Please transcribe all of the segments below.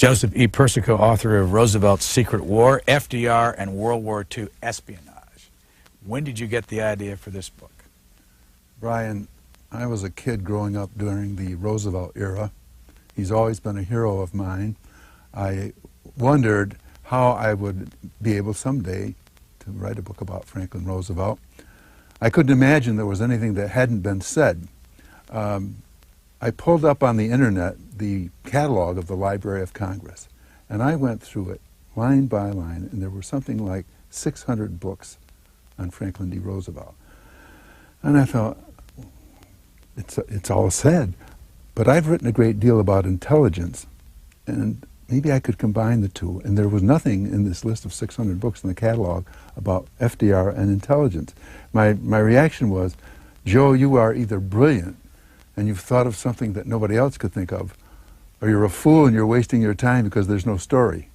Joseph E. Persico, author of Roosevelt's Secret War, FDR, and World War II Espionage. When did you get the idea for this book? Brian, I was a kid growing up during the Roosevelt era. He's always been a hero of mine. I wondered how I would be able someday to write a book about Franklin Roosevelt. I couldn't imagine there was anything that hadn't been said. I pulled up on the internet the catalog of the Library of Congress, and I went through it line by line, and there were something like 600 books on Franklin D. Roosevelt. And I thought, it's all said, but I've written a great deal about intelligence, and maybe I could combine the two. And there was nothing in this list of 600 books in the catalog about FDR and intelligence. My reaction was, Joe, you are either brilliant and you've thought of something that nobody else could think of, or you're a fool and you're wasting your time because there's no story.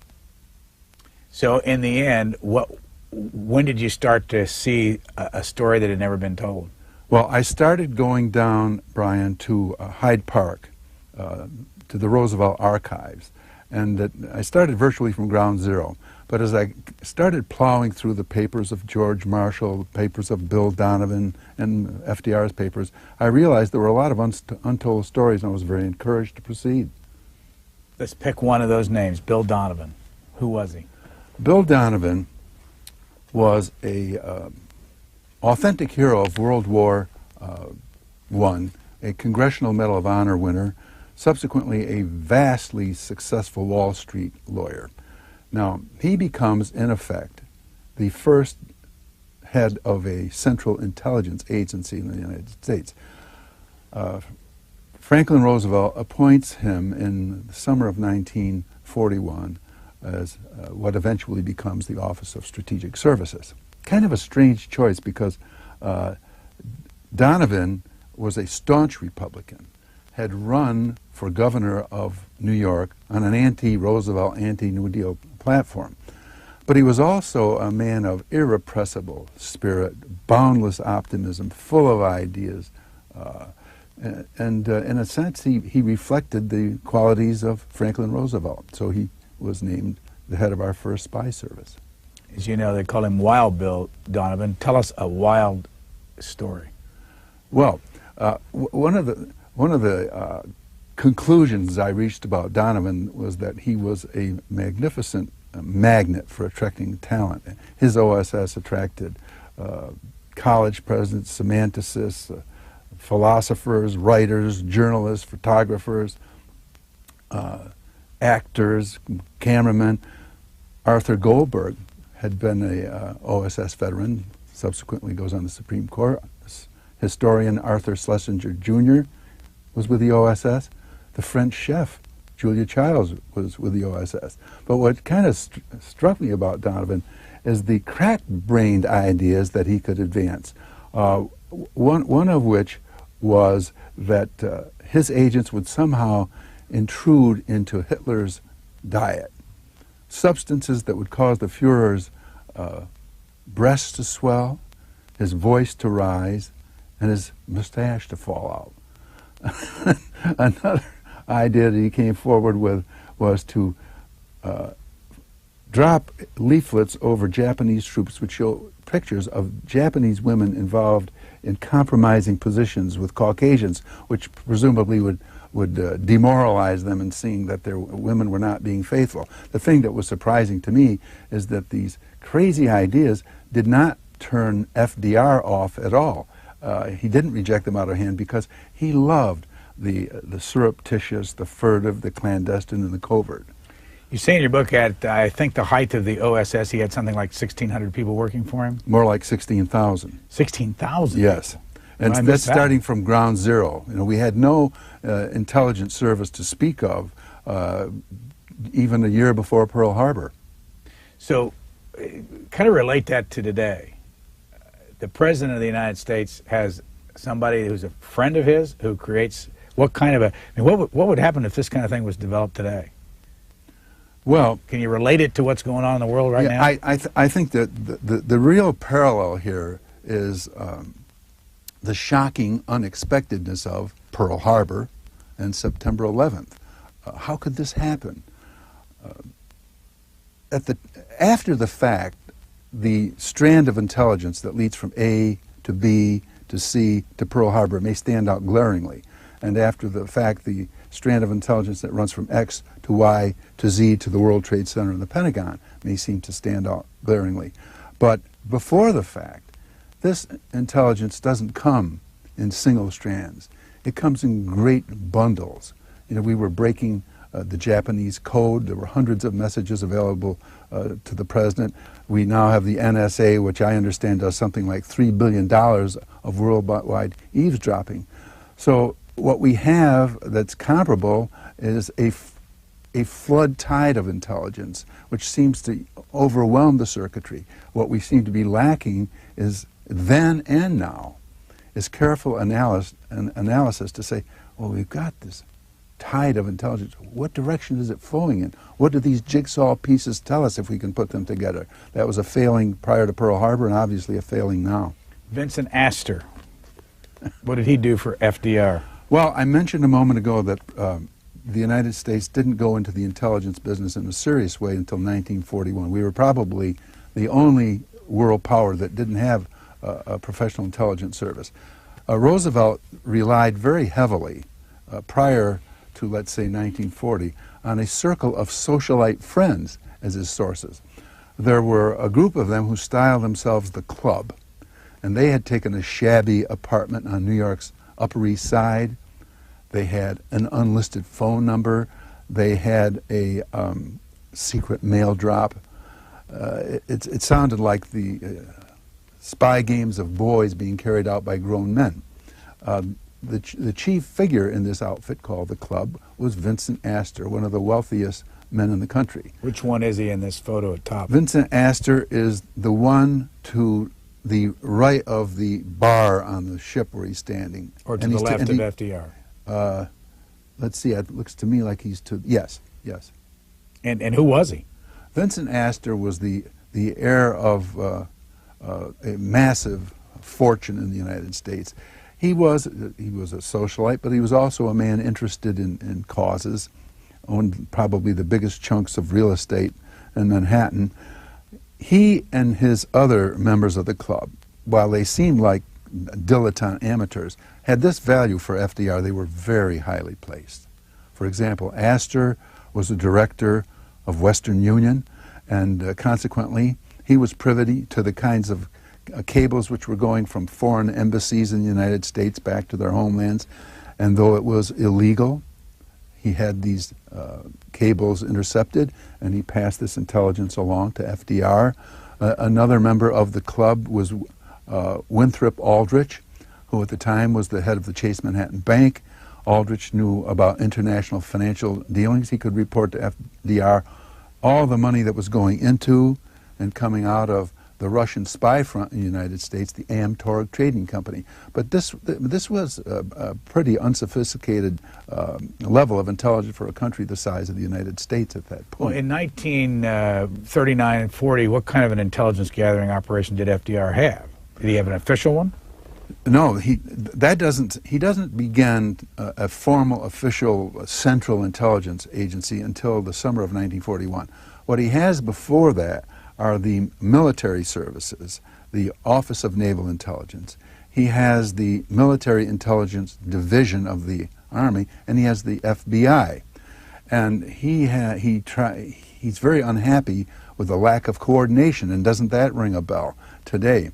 So in the end, when did you start to see a story that had never been told? Well, I started going down, Brian, to Hyde Park, to the Roosevelt archives, and I started virtually from ground zero. But as I started plowing through the papers of George Marshall, the papers of Bill Donovan, and FDR's papers, I realized there were a lot of untold stories, and I was very encouraged to proceed. Let's pick one of those names, Bill Donovan. Who was he? Bill Donovan was a authentic hero of World War I, a Congressional Medal of Honor winner, subsequently a vastly successful Wall Street lawyer. Now, he becomes, in effect, the first head of a central intelligence agency in the United States. Franklin Roosevelt appoints him in the summer of 1941 as what eventually becomes the Office of Strategic Services. Kind of a strange choice because Donovan was a staunch Republican, had run for governor of New York on an anti-Roosevelt, anti-New Deal platform. But he was also a man of irrepressible spirit, boundless optimism, full of ideas, and in a sense he reflected the qualities of Franklin Roosevelt. So he was named the head of our first spy service. As you know, they call him Wild Bill Donovan. Tell us a wild story. Well, one of the conclusions I reached about Donovan was that he was a magnificent magnet for attracting talent. His OSS attracted college presidents, semanticists, philosophers, writers, journalists, photographers, actors, cameramen. Arthur Goldberg had been a OSS veteran, subsequently goes on the Supreme Court. Historian Arthur Schlesinger Jr. was with the OSS. The French chef, Julia Childs, was with the OSS. But what kind of struck me about Donovan is the crack-brained ideas that he could advance. One of which was that his agents would somehow intrude into Hitler's diet. Substances that would cause the Fuhrer's breasts to swell, his voice to rise, and his mustache to fall out. Another idea that he came forward with was to drop leaflets over Japanese troops which show pictures of Japanese women involved in compromising positions with Caucasians, which presumably would demoralize them in seeing that their women were not being faithful. The thing that was surprising to me is that these crazy ideas did not turn FDR off at all. He didn't reject them out of hand because he loved the surreptitious, the furtive, the clandestine, and the covert. You say in your book at, I think, the height of the OSS, he had something like 1,600 people working for him? More like 16,000. 16,000? Yes. And that's starting from ground zero. You know, we had no intelligence service to speak of even a year before Pearl Harbor. So, kind of relate that to today. The President of the United States has somebody who's a friend of his who creates what kind of a... I mean, what would happen if this kind of thing was developed today? Well... Can you relate it to what's going on in the world right now? I think that the real parallel here is the shocking unexpectedness of Pearl Harbor and September 11th. How could this happen? after the fact, the strand of intelligence that leads from A to B to C to Pearl Harbor may stand out glaringly. And after the fact, the strand of intelligence that runs from X to Y to Z to the World Trade Center and the Pentagon may seem to stand out glaringly. But before the fact, this intelligence doesn't come in single strands. It comes in great bundles. You know, we were breaking the Japanese code. There were hundreds of messages available to the president. We now have the NSA, which I understand does something like $3 billion of worldwide eavesdropping. So what we have that's comparable is a flood tide of intelligence, which seems to overwhelm the circuitry. What we seem to be lacking is then and now is careful analysis to say, well, we've got this tide of intelligence. What direction is it flowing in? What do these jigsaw pieces tell us if we can put them together? That was a failing prior to Pearl Harbor and obviously a failing now. Vincent Astor, what did he do for FDR? Well, I mentioned a moment ago that the United States didn't go into the intelligence business in a serious way until 1941. We were probably the only world power that didn't have a professional intelligence service. Roosevelt relied very heavily prior to, let's say, 1940, on a circle of socialite friends as his sources. There were a group of them who styled themselves the Club, and they had taken a shabby apartment on New York's Upper East Side. They had an unlisted phone number. They had a secret mail drop. It sounded like the spy games of boys being carried out by grown men. The chief figure in this outfit called the Club was Vincent Astor, one of the wealthiest men in the country. Which one is he in this photo at top? Vincent Astor is the one to the right of the bar on the ship where he's standing. Or to the left of FDR? Let's see, it looks to me like he's to, yes. And who was he? Vincent Astor was the heir of a massive fortune in the United States. He was a socialite, but he was also a man interested in causes, owned probably the biggest chunks of real estate in Manhattan. He and his other members of the Club, while they seemed like dilettante amateurs, had this value for FDR: they were very highly placed. For example, Astor was the director of Western Union, and consequently, he was privy to the kinds of cables which were going from foreign embassies in the United States back to their homelands. And though it was illegal, he had these cables intercepted, and he passed this intelligence along to FDR. Another member of the Club was Winthrop Aldrich, who at the time was the head of the Chase Manhattan Bank. Aldrich knew about international financial dealings. He could report to FDR all the money that was going into and coming out of the Russian spy front in the United States, the Amtorg Trading Company. But this was a pretty unsophisticated level of intelligence for a country the size of the United States at that point. Well, in 1939 and 40, what kind of an intelligence gathering operation did FDR have? Did he have an official one? No, he doesn't begin a formal, official, central intelligence agency until the summer of 1941. What he has before that are the military services, the Office of Naval Intelligence. He has the Military Intelligence Division of the Army, and he has the FBI. And he's very unhappy with the lack of coordination, and doesn't that ring a bell today?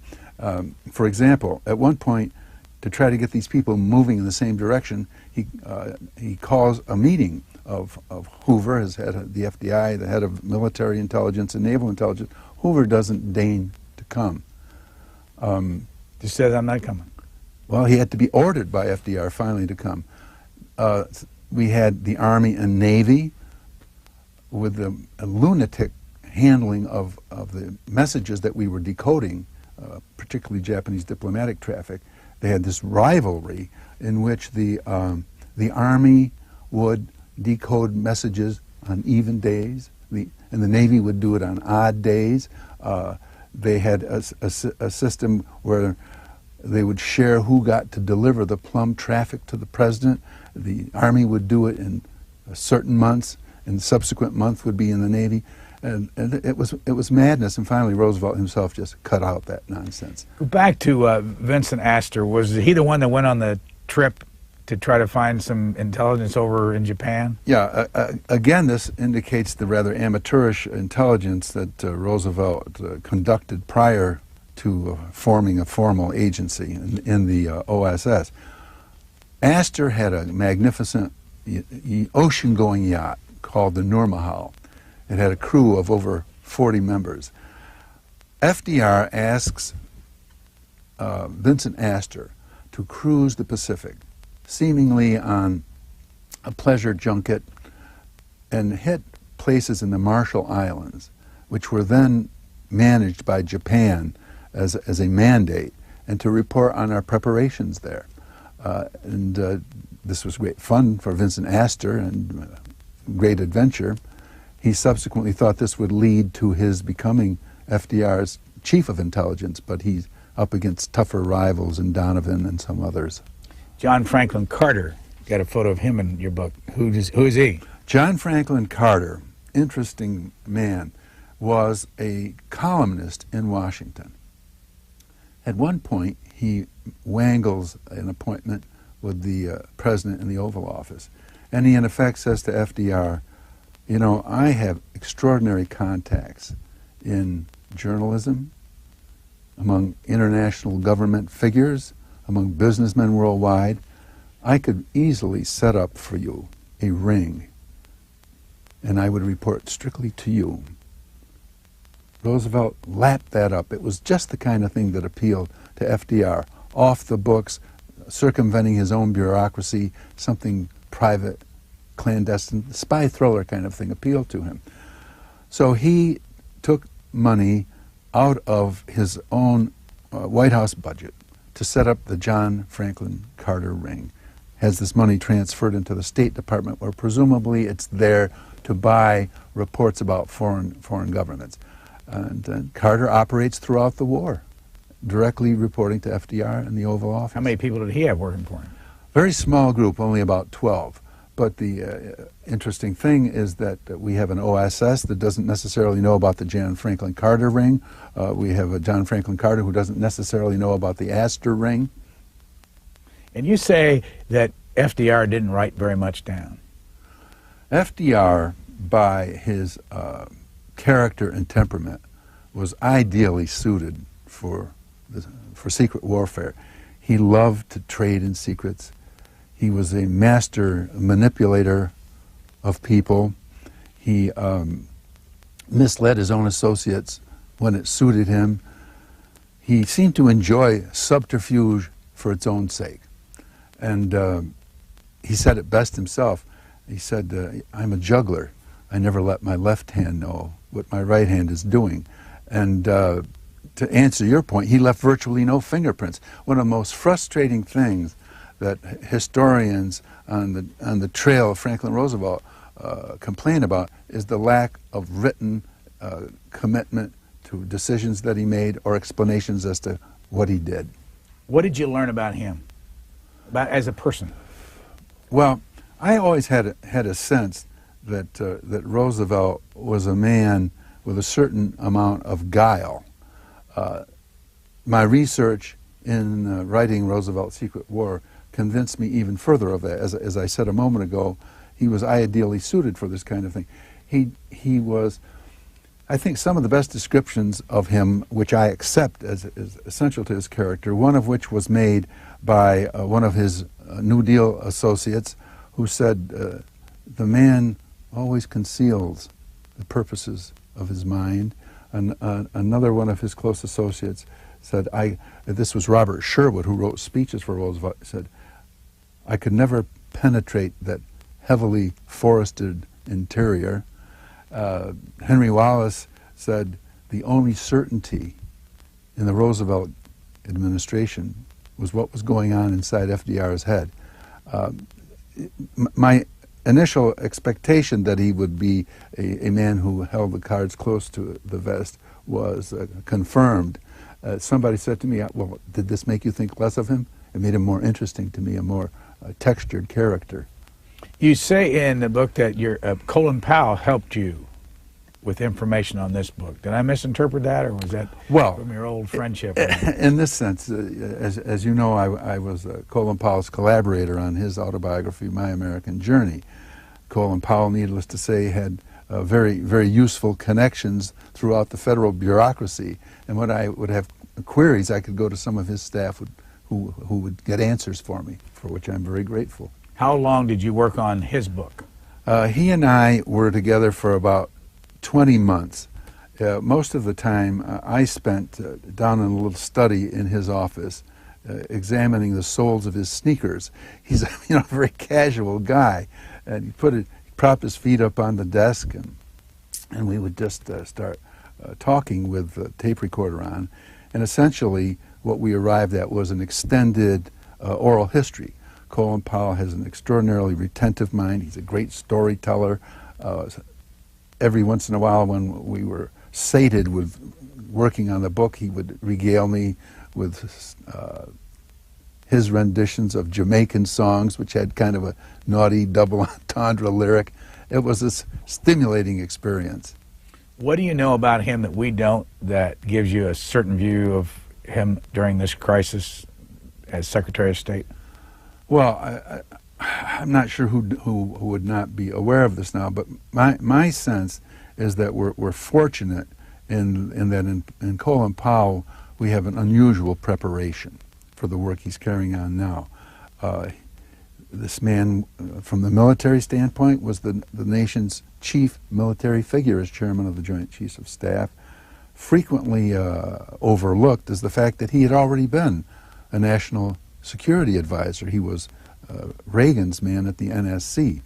For example, at one point, to try to get these people moving in the same direction, he calls a meeting of Hoover, as head of the FBI, the head of military intelligence and naval intelligence. Hoover doesn't deign to come. Just says, I'm not coming. Well, he had to be ordered by FDR finally to come. We had the Army and Navy with the lunatic handling of the messages that we were decoding, particularly Japanese diplomatic traffic. They had this rivalry in which the Army would decode messages on even days, and the Navy would do it on odd days. They had a system where they would share who got to deliver the plum traffic to the president. The Army would do it in certain months, and the subsequent month would be in the Navy. And it was madness, and finally Roosevelt himself just cut out that nonsense. Go back to Vincent Astor. Was he the one that went on the trip to try to find some intelligence over in Japan? Yeah, again, this indicates the rather amateurish intelligence that Roosevelt conducted prior to forming a formal agency in the OSS. Astor had a magnificent ocean-going yacht called the Nurmahal. It had a crew of over 40 members. FDR asks Vincent Astor to cruise the Pacific, seemingly on a pleasure junket, and hit places in the Marshall Islands, which were then managed by Japan as a mandate, and to report on our preparations there. This was great fun for Vincent Astor and great adventure. He subsequently thought this would lead to his becoming FDR's chief of intelligence, but he's up against tougher rivals in Donovan and some others. John Franklin Carter, got a photo of him in your book. Who is he? John Franklin Carter, interesting man, was a columnist in Washington. At one point, he wangles an appointment with the president in the Oval Office, and he in effect says to FDR, you know, I have extraordinary contacts in journalism, among international government figures, among businessmen worldwide. I could easily set up for you a ring, and I would report strictly to you. Roosevelt lapped that up. It was just the kind of thing that appealed to FDR. Off the books, circumventing his own bureaucracy, something private, clandestine, spy thriller kind of thing appealed to him. So he took money out of his own White House budget to set up the John Franklin Carter ring. Has this money transferred into the State Department, where presumably it's there to buy reports about foreign governments. And Carter operates throughout the war, directly reporting to FDR in the Oval Office. How many people did he have working for him? Very small group, only about 12. But the interesting thing is that we have an OSS that doesn't necessarily know about the John Franklin Carter ring. We have a John Franklin Carter who doesn't necessarily know about the Astor ring. And you say that FDR didn't write very much down. FDR, by his character and temperament, was ideally suited for secret warfare. He loved to trade in secrets. He was a master manipulator of people. He misled his own associates when it suited him. He seemed to enjoy subterfuge for its own sake. And he said it best himself. He said, I'm a juggler. I never let my left hand know what my right hand is doing. And to answer your point, he left virtually no fingerprints. One of the most frustrating things that historians on the trail of Franklin Roosevelt complain about is the lack of written commitment to decisions that he made or explanations as to what he did. What did you learn about him, as a person? Well, I always had a sense that that Roosevelt was a man with a certain amount of guile. My research in writing Roosevelt's Secret War convinced me even further of that. As I said a moment ago, he was ideally suited for this kind of thing. He was, I think, some of the best descriptions of him, which I accept as essential to his character, one of which was made by one of his New Deal associates, who said, the man always conceals the purposes of his mind. And another one of his close associates said, this was Robert Sherwood, who wrote speeches for Roosevelt, said, I could never penetrate that heavily forested interior. Henry Wallace said, the only certainty in the Roosevelt administration was what was going on inside FDR's head. My initial expectation that he would be a man who held the cards close to the vest was confirmed. Somebody said to me, well, did this make you think less of him? It made him more interesting to me, a more textured character. You say in the book that your Colin Powell helped you with information on this book. Did I misinterpret that, or was that Well, from your old friendship? in this sense, as you know, I was Colin Powell's collaborator on his autobiography, My American Journey. Colin Powell, needless to say, had very, very useful connections throughout the federal bureaucracy. And when I would have queries, I could go to some of his staff who would get answers for me, for which I'm very grateful. How long did you work on his book? He and I were together for about 20 months. Most of the time I spent down in a little study in his office examining the soles of his sneakers. He's a very casual guy, and he prop his feet up on the desk, and we would just start talking with the tape recorder on, and essentially what we arrived at was an extended oral history. Colin Powell has an extraordinarily retentive mind. He's a great storyteller. Every once in a while, when we were sated with working on the book, he would regale me with his renditions of Jamaican songs, which had kind of a naughty double entendre lyric. It was a stimulating experience. What do you know about him that we don't, that gives you a certain view of him during this crisis as Secretary of State? Well, I'm not sure who would not be aware of this now, but my sense is that we're fortunate in that in Colin Powell we have an unusual preparation for the work he's carrying on now. This man, from the military standpoint, was the nation's chief military figure as chairman of the Joint Chiefs of Staff. Frequently overlooked is the fact that he had already been a national security advisor. He was Reagan's man at the NSC.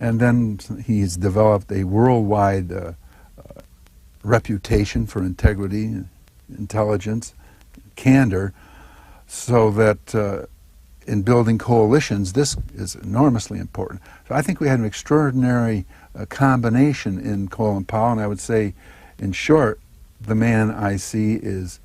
And then he's developed a worldwide reputation for integrity, intelligence, candor, so that in building coalitions, this is enormously important. So I think we had an extraordinary combination in Colin Powell, and I would say, in short, the man I see is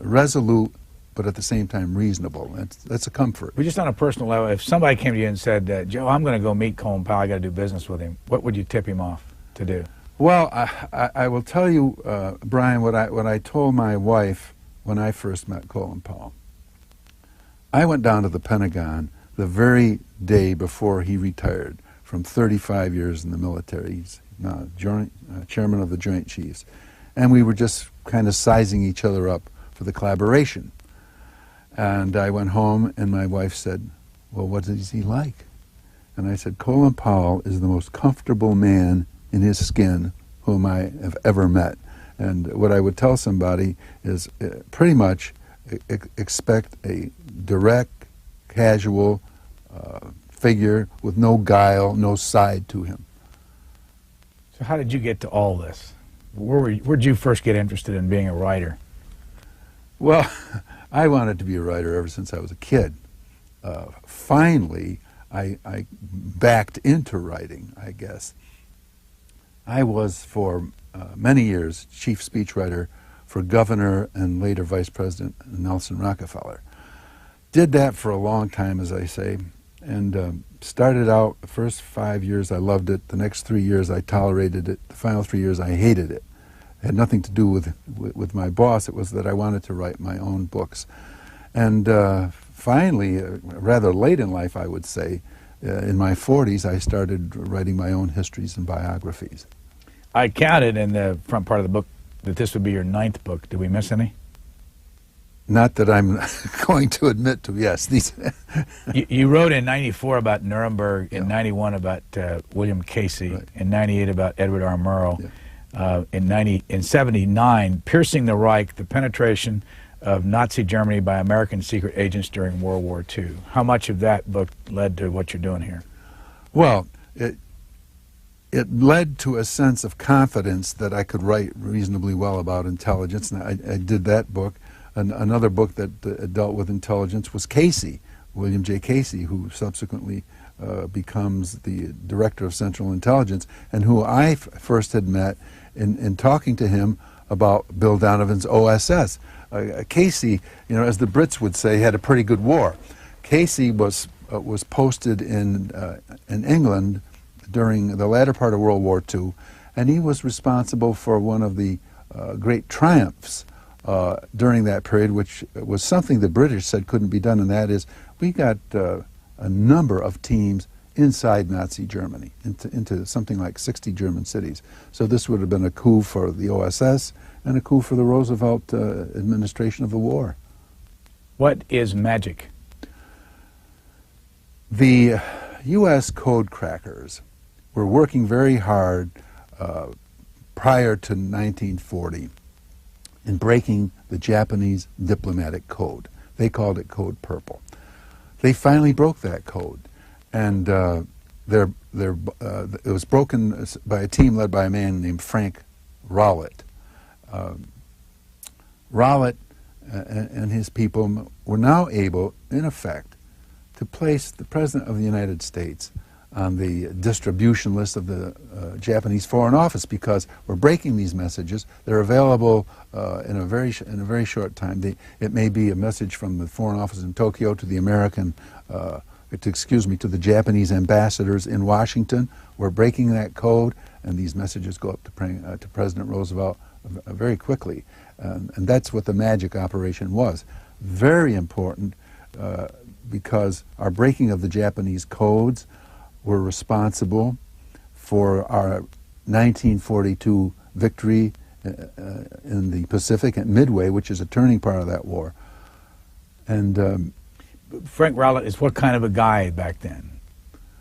resolute, but at the same time reasonable. That's a comfort. But just on a personal level, if somebody came to you and said, Joe, I'm going to go meet Colin Powell, I got to do business with him, what would you tip him off to do? Well, I will tell you, Brian, what I told my wife when I first met Colin Powell. I went down to the Pentagon the very day before he retired from 35 years in the military. He's now chairman of the Joint Chiefs. And we were just kind of sizing each other up for the collaboration. And I went home, and my wife said, well, what is he like? And I said, Colin Powell is the most comfortable man in his skin whom I have ever met. And what I would tell somebody is pretty much expect a direct, casual figure with no guile, no side to him. So how did you get to all this? Where'd you first get interested in being a writer? Well, I wanted to be a writer ever since I was a kid. Finally, I backed into writing, I guess. I was, for many years, chief speechwriter for Governor and later Vice President Nelson Rockefeller. Did that for a long time, as I say, and started out, the first 5 years I loved it, the next 3 years I tolerated it, the final 3 years I hated it. It had nothing to do with my boss, it was that I wanted to write my own books. And finally, rather late in life I would say, in my 40s I started writing my own histories and biographies. I counted in the front part of the book that this would be your 9th book. Did we miss any? Not that I'm going to admit to, yes. These you wrote in 94 about Nuremberg, in 91 about William Casey, right. In 98 about Edward R. Murrow, yeah. In 79, Piercing the Reich, the penetration of Nazi Germany by American secret agents during World War II. How much of that book led to what you're doing here? Well, it led to a sense of confidence that I could write reasonably well about intelligence, and I did that book. Another book that dealt with intelligence was Casey, William J. Casey, who subsequently becomes the director of Central Intelligence, and who I first had met in talking to him about Bill Donovan's OSS. Casey, as the Brits would say, had a pretty good war. Casey was posted in England during the latter part of World War II, And he was responsible for one of the great triumphs during that period, which was something the British said couldn't be done, and that is we got a number of teams inside Nazi Germany, into something like 60 German cities. So this would have been a coup for the OSS and a coup for the Roosevelt administration of the war. What is magic? The U.S. code crackers were working very hard prior to 1940 in breaking the Japanese diplomatic code. They called it Code Purple. They finally broke that code, and it was broken by a team led by a man named Frank Rowlett. Rowlett and his people were now able, in effect, to place the President of the United States on the distribution list of the Japanese Foreign Office, because we're breaking these messages. They're available in a very short time. It may be a message from the Foreign Office in Tokyo to the to the Japanese ambassadors in Washington. We're breaking that code, and these messages go up to President Roosevelt very quickly. And that's what the magic operation was. Very important because our breaking of the Japanese codes were responsible for our 1942 victory in the Pacific at Midway, which is a turning part of that war. And Frank Rowlett is what kind of a guy back then?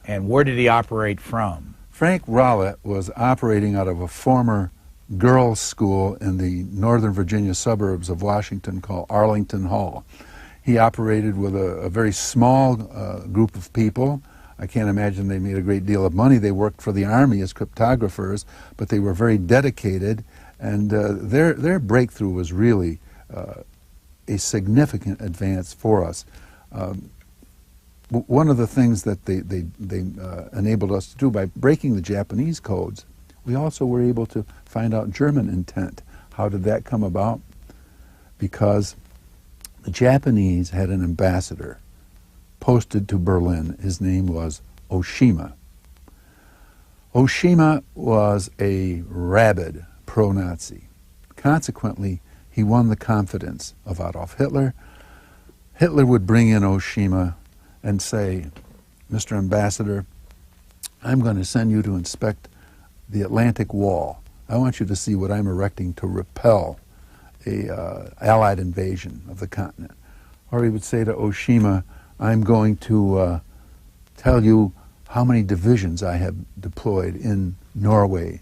And where did he operate from? Frank Rowlett was operating out of a former girls' school in the Northern Virginia suburbs of Washington called Arlington Hall. He operated with a very small group of people. I can't imagine they made a great deal of money. They worked for the Army as cryptographers, but they were very dedicated, and their breakthrough was really a significant advance for us. One of the things that they enabled us to do by breaking the Japanese codes, we also were able to find out German intent. How did that come about? Because the Japanese had an ambassador posted to Berlin. His name was Oshima. Oshima was a rabid pro-Nazi. Consequently, he won the confidence of Adolf Hitler. Hitler would bring in Oshima and say, "Mr. Ambassador, I'm going to send you to inspect the Atlantic Wall. I want you to see what I'm erecting to repel a Allied invasion of the continent." Or he would say to Oshima, "I'm going to tell you how many divisions I have deployed in Norway,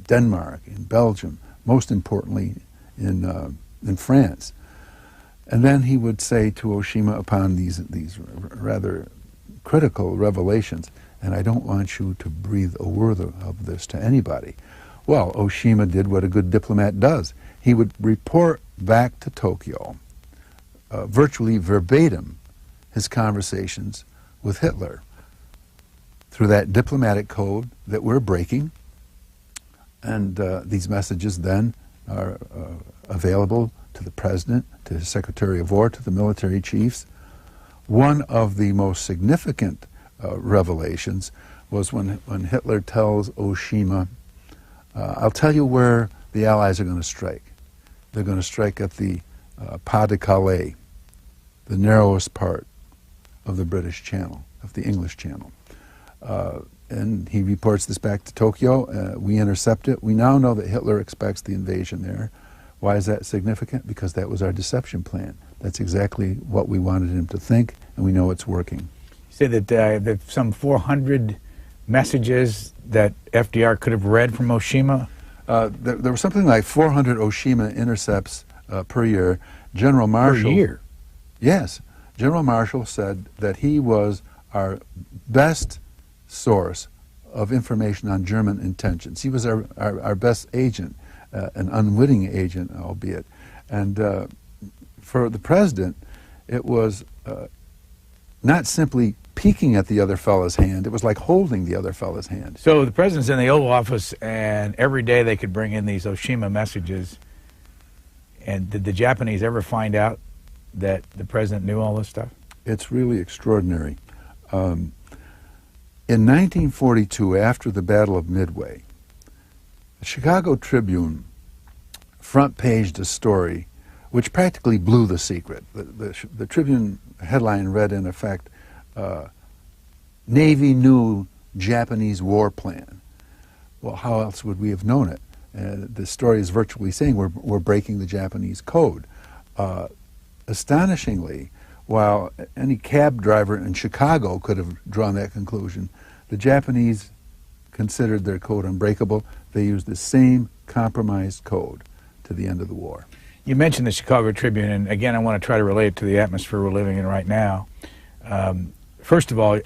Denmark, in Belgium, most importantly in France." And then he would say to Oshima upon these rather critical revelations, "And I don't want you to breathe a word of this to anybody." Well, Oshima did what a good diplomat does. He would report back to Tokyo, virtually verbatim, his conversations with Hitler through that diplomatic code that we're breaking. And these messages then are available to the President, to his Secretary of War, to the military chiefs. One of the most significant revelations was when Hitler tells Oshima, "I'll tell you where the Allies are going to strike. They're going to strike at the Pas de Calais, the narrowest part of the British Channel, of the English Channel." And he reports this back to Tokyo. We intercept it. We now know that Hitler expects the invasion there. Why is that significant? Because that was our deception plan. That's exactly what we wanted him to think, and we know it's working. You say that some 400 messages that FDR could have read from Oshima? There was something like 400 Oshima intercepts per year. General Marshall... Per year? Yes. General Marshall said that he was our best source of information on German intentions. He was our best agent, an unwitting agent, albeit. And for the President, it was not simply peeking at the other fellow's hand, it was like holding the other fellow's hand. So the President's in the Oval Office, and every day they could bring in these Oshima messages. And did the Japanese ever find out that the President knew all this stuff? It's really extraordinary. In 1942, after the Battle of Midway, The Chicago Tribune front-paged a story which practically blew the secret. The Tribune headline read, in effect, Navy knew Japanese war plan. Well, how else would we have known it? The story is virtually saying we're breaking the Japanese code. Astonishingly, while any cab driver in Chicago could have drawn that conclusion, the Japanese considered their code unbreakable. They used the same compromised code to the end of the war. You mentioned the Chicago Tribune, and again, I want to try to relate it to the atmosphere we're living in right now. First of all,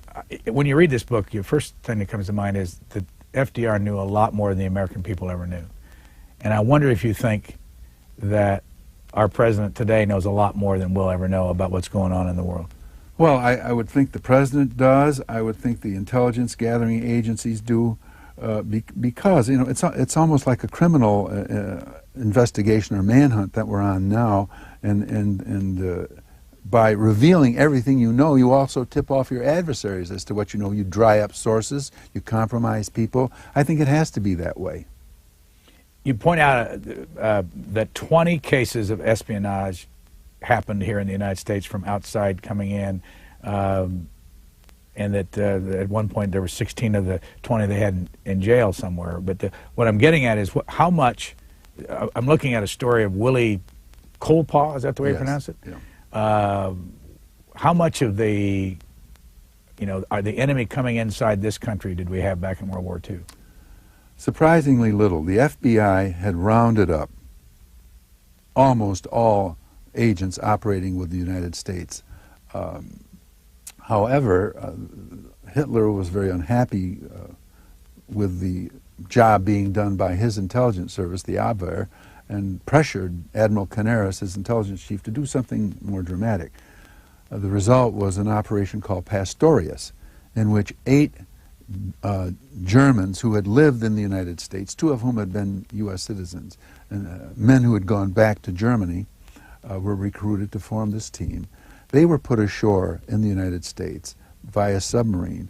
when you read this book, your first thing that comes to mind is that FDR knew a lot more than the American people ever knew. And I wonder if you think that our president today knows a lot more than we'll ever know about what's going on in the world. Well, I would think the president does. I would think the intelligence gathering agencies do, because it's almost like a criminal investigation or manhunt that we're on now, and by revealing everything you know, you also tip off your adversaries as to what you know. You dry up sources, you compromise people. I think it has to be that way. You point out that 20 cases of espionage happened here in the United States from outside coming in, and that at one point there were 16 of the 20 they had in jail somewhere. But what I'm getting at is how much, I'm looking at a story of Willie Colepaw, is that the way you pronounce it? Yeah. How much of the, are the enemy coming inside this country did we have back in World War II? Surprisingly little. The FBI had rounded up almost all agents operating with the United States. However, Hitler was very unhappy with the job being done by his intelligence service, the Abwehr, and pressured Admiral Canaris, his intelligence chief, to do something more dramatic. The result was an operation called Pastorius, in which 8 Germans who had lived in the United States, 2 of whom had been U.S. citizens, and men who had gone back to Germany, were recruited to form this team. They were put ashore in the United States via submarine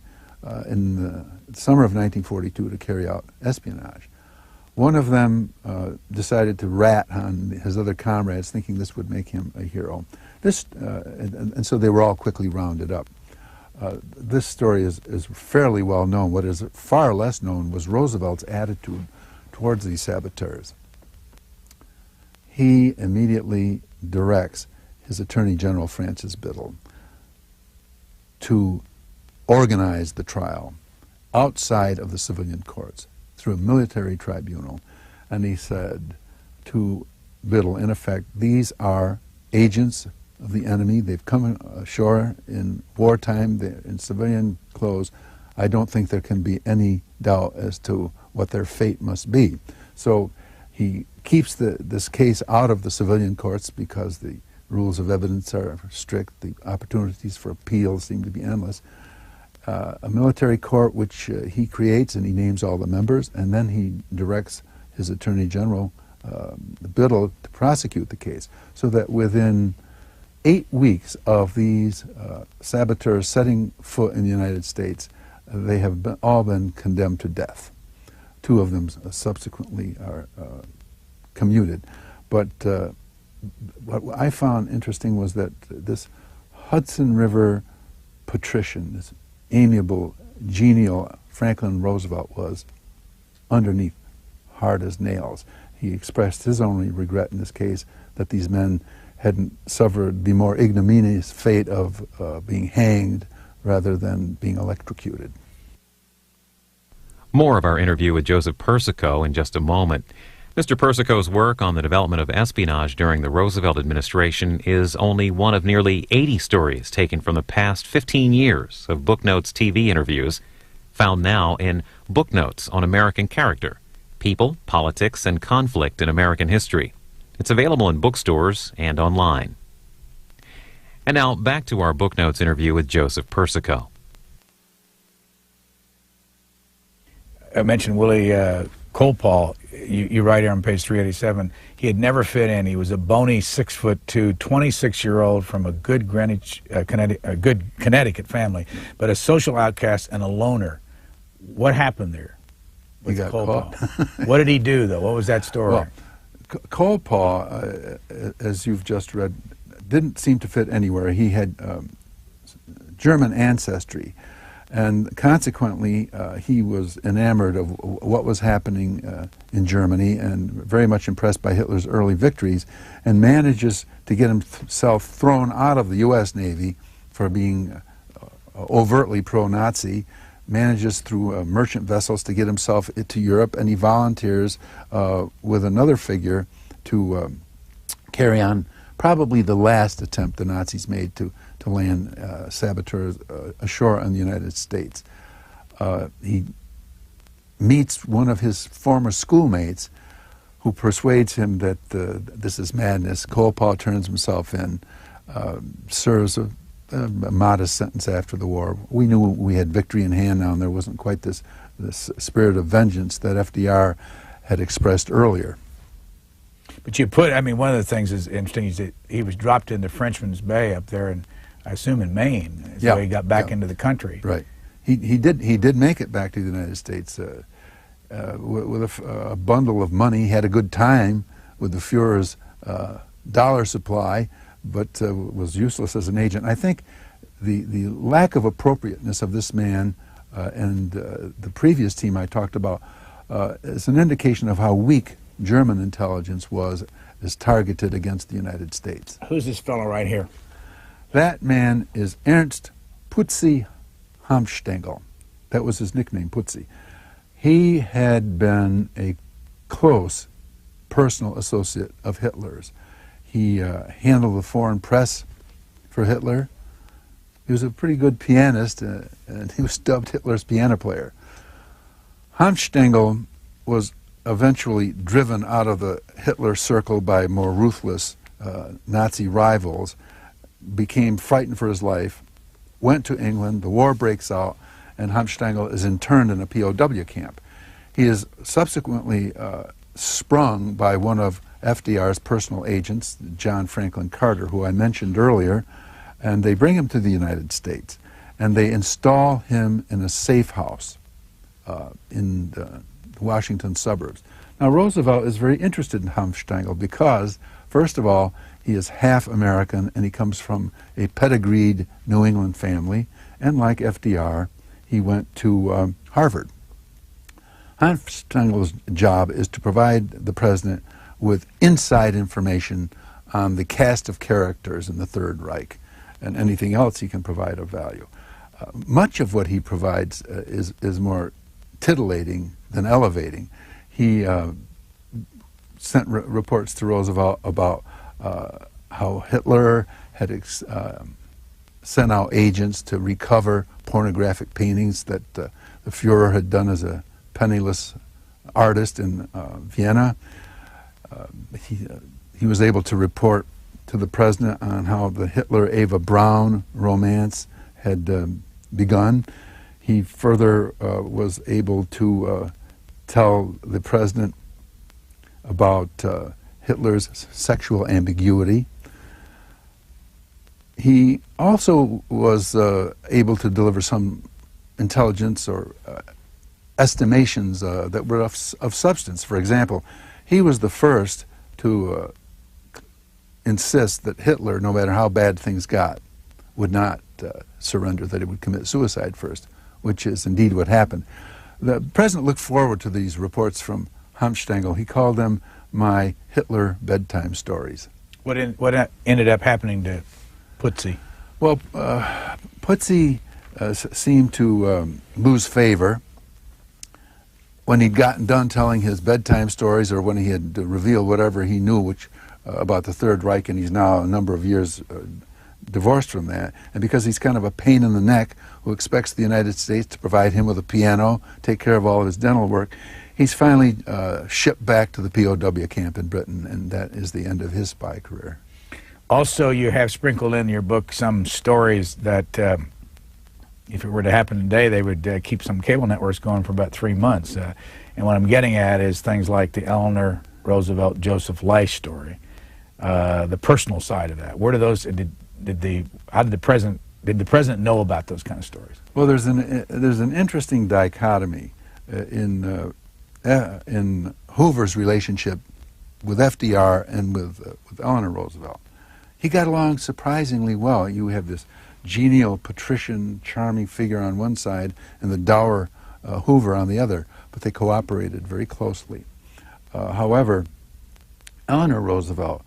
in the summer of 1942 to carry out espionage. One of them decided to rat on his other comrades, thinking this would make him a hero. And so they were all quickly rounded up. This story is fairly well known. What is far less known was Roosevelt's attitude towards these saboteurs. He immediately directs his Attorney General, Francis Biddle, to organize the trial outside of the civilian courts through a military tribunal. And he said to Biddle, in effect, these are agents of the enemy. They've come ashore in wartime, they're in civilian clothes. I don't think there can be any doubt as to what their fate must be. So he keeps this case out of the civilian courts because the rules of evidence are strict, the opportunities for appeal seem to be endless. A military court which he creates, and he names all the members, and then he directs his Attorney General, Biddle, to prosecute the case, so that within 8 weeks of these saboteurs setting foot in the United States, they have all been condemned to death. 2 of them subsequently are commuted. But what I found interesting was that this Hudson River patrician, this amiable, genial Franklin Roosevelt, was underneath hard as nails. He expressed his only regret in this case that these men hadn't suffered the more ignominious fate of being hanged rather than being electrocuted. More of our interview with Joseph Persico in just a moment. Mr. Persico's work on the development of espionage during the Roosevelt administration is only one of nearly 80 stories taken from the past 15 years of Booknotes TV interviews, found now in Booknotes on American Character, People, Politics, and Conflict in American History. It's available in bookstores and online. And now back to our Booknotes interview with Joseph Persico. I mentioned Willie Colepaw. You write here on page 387, he had never fit in. He was a bony 6'2", 26-year-old from a good Connecticut family, but a social outcast and a loner. What happened there? He got caught. What did he do, though? What was that story? Well, Cole Paul, as you've just read, didn't seem to fit anywhere. He had German ancestry, and consequently he was enamored of what was happening in Germany and very much impressed by Hitler's early victories, and manages to get himself thrown out of the U.S. Navy for being overtly pro-Nazi, manages through merchant vessels to get himself to Europe, and he volunteers with another figure to carry on probably the last attempt the Nazis made to land saboteurs ashore on the United States. He meets one of his former schoolmates who persuades him that this is madness. Cole Paul turns himself in, serves a modest sentence after the war. We knew we had victory in hand now, and there wasn't quite this spirit of vengeance that FDR had expressed earlier. But you put, I mean, one of the things is interesting is that he was dropped into Frenchman's Bay up there, and I assume in Maine, so he got back into the country. Right. He did make it back to the United States with a bundle of money. He had a good time with the Fuhrer's dollar supply, but was useless as an agent. I think the lack of appropriateness of this man and the previous team I talked about is an indication of how weak German intelligence was as targeted against the United States. Who's this fellow right here? That man is Ernst Putzi Hanfstaengl. That was his nickname, Putzi. He had been a close personal associate of Hitler's. He handled the foreign press for Hitler. He was a pretty good pianist, and he was dubbed Hitler's piano player. Hanfstaengl was eventually driven out of the Hitler circle by more ruthless Nazi rivals, became frightened for his life, went to England, the war breaks out, and Hanfstaengl is interned in a POW camp. He is subsequently sprung by one of FDR's personal agents, John Franklin Carter, who I mentioned earlier, and they bring him to the United States, and they install him in a safe house in the Washington suburbs. Now, Roosevelt is very interested in Hanfstaengl because, first of all, he is half American, and he comes from a pedigreed New England family, and like FDR, he went to Harvard. Hanfstaengl's job is to provide the president with inside information on the cast of characters in the Third Reich, and anything else he can provide of value. Much of what he provides is more titillating than elevating. He sent reports to Roosevelt about how Hitler had sent out agents to recover pornographic paintings that the Fuhrer had done as a penniless artist in Vienna. He was able to report to the president on how the Hitler-Eva Braun romance had begun. He further was able to tell the president about Hitler's sexual ambiguity. He also was able to deliver some intelligence or estimations that were of substance. For example, he was the first to insist that Hitler, no matter how bad things got, would not surrender, that he would commit suicide first, which is indeed what happened. The president looked forward to these reports from Hanfstaengl. He called them my Hitler bedtime stories. What ended up happening to Putzi? Well, Putzi seemed to lose favor. When he'd gotten done telling his bedtime stories, or when he had revealed whatever he knew about the Third Reich, and he's now a number of years divorced from that, and because he's kind of a pain in the neck who expects the United States to provide him with a piano, take care of all of his dental work, he's finally shipped back to the POW camp in Britain, and that is the end of his spy career. Also, you have sprinkled in your book some stories that, if it were to happen today, they would keep some cable networks going for about 3 months. And what I'm getting at is things like the Eleanor Roosevelt Joseph Life story, the personal side of that. Where do those did the president know about those kind of stories? Well, there's an interesting dichotomy in in Hoover's relationship with FDR and with Eleanor Roosevelt. He got along surprisingly well. You have this genial, patrician, charming figure on one side and the dour Hoover on the other, but they cooperated very closely. However, Eleanor Roosevelt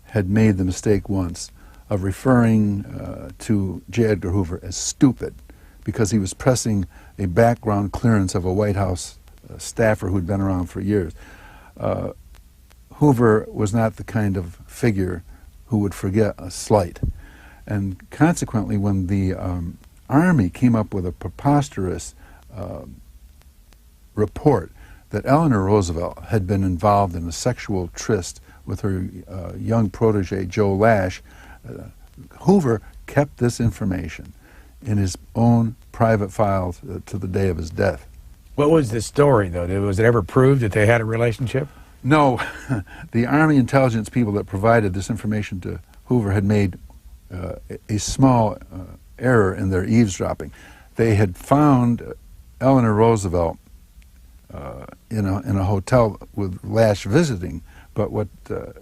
had made the mistake once of referring to J. Edgar Hoover as stupid because he was pressing a background clearance of a White House staffer who'd been around for years. Hoover was not the kind of figure who would forget a slight. And consequently, when the Army came up with a preposterous report that Eleanor Roosevelt had been involved in a sexual tryst with her young protege, Joe Lash, Hoover kept this information in his own private files to the day of his death. What was the story, though? Was it ever proved that they had a relationship? No. The Army intelligence people that provided this information to Hoover had made a small error in their eavesdropping. They had found Eleanor Roosevelt in a hotel with Lash visiting, but what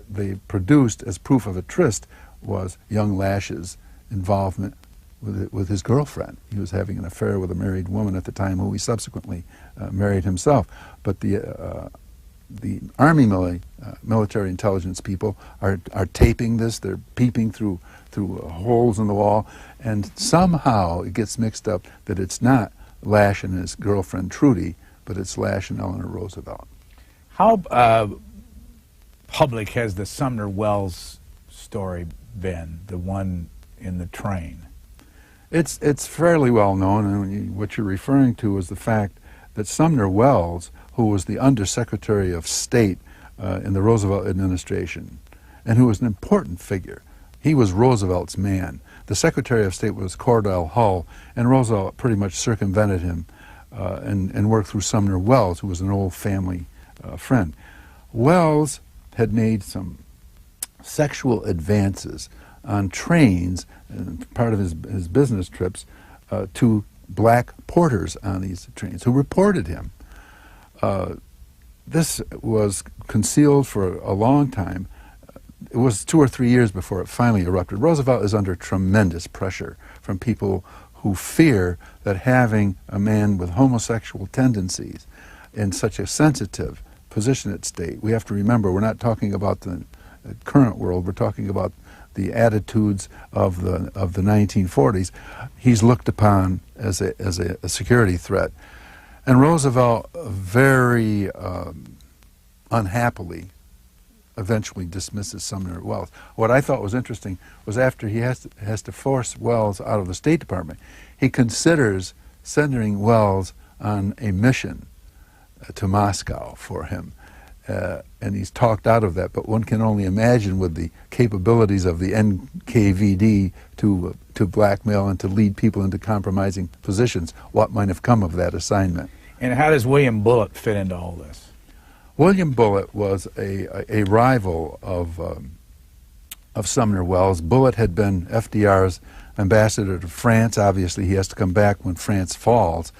they produced as proof of a tryst was young Lash's involvement with his girlfriend. He was having an affair with a married woman at the time who he subsequently married himself. But the Army military intelligence people are taping this. They're peeping through holes in the wall, and somehow it gets mixed up that it's not Lash and his girlfriend Trudy, but it's Lash and Eleanor Roosevelt. How public has the Sumner Wells story been, the one in the train? It's fairly well known, and what you're referring to is the fact that Sumner Wells, who was the Undersecretary of State in the Roosevelt administration, and who was an important figure, he was Roosevelt's man. The Secretary of State was Cordell Hull, and Roosevelt pretty much circumvented him and worked through Sumner Wells, who was an old family friend. Wells had made some sexual advances on trains, part of his business trips, to black porters on these trains who reported him. This was concealed for a long time. It was 2 or 3 years before it finally erupted. Roosevelt is under tremendous pressure from people who fear that having a man with homosexual tendencies in such a sensitive position at state, we have to remember we're not talking about the current world, we're talking about the attitudes of the 1940s. He's looked upon as a security threat. And Roosevelt very unhappily eventually dismisses Sumner Wells. What I thought was interesting was after he has to force Wells out of the State Department, he considers sending Wells on a mission to Moscow for him. And he's talked out of that, but one can only imagine with the capabilities of the NKVD to blackmail and to lead people into compromising positions, what might have come of that assignment. And how does William Bullitt fit into all this? William Bullitt was a rival of Sumner Wells. Bullitt had been FDR's ambassador to France. Obviously, he has to come back when France falls.